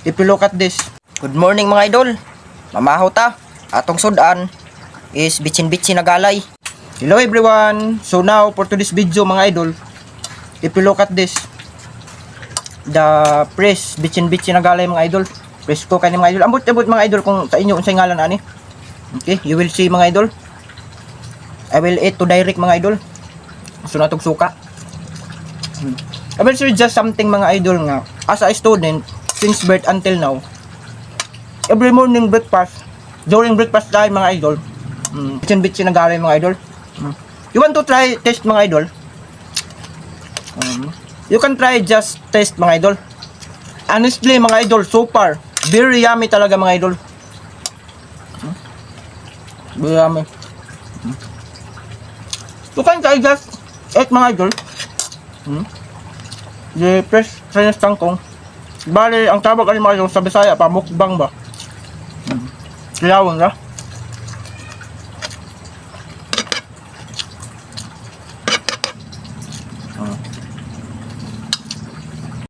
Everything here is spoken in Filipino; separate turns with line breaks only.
If you look at this. Good morning mga idol. Mamahaw ta. Atong sudan is bitsin-bitsin na galay. Hello everyone. So now for today's video mga idol, if you look at this, the press bitsin-bitsin na galay mga idol. Press ko kani mga idol. Ambot-ambot mga idol kung sa inyo unsay ngalan ani. Okay, you will see mga idol. I will eat to direct mga idol. So natong suka. I will share just something mga idol nga. As a student, since birth until now, every morning breakfast, during breakfast time mga idol, bitsin-bitsin na galay mga idol. You want to try taste mga idol? You can try just taste mga idol. Honestly mga idol, so far, very yummy talaga mga idol. Very yummy. You can try just eat mga idol. The fresh Chinese kangkong. Bale, ang tawag ay mga idol sa Bisaya pa, mukbang ba? Kiyawon na.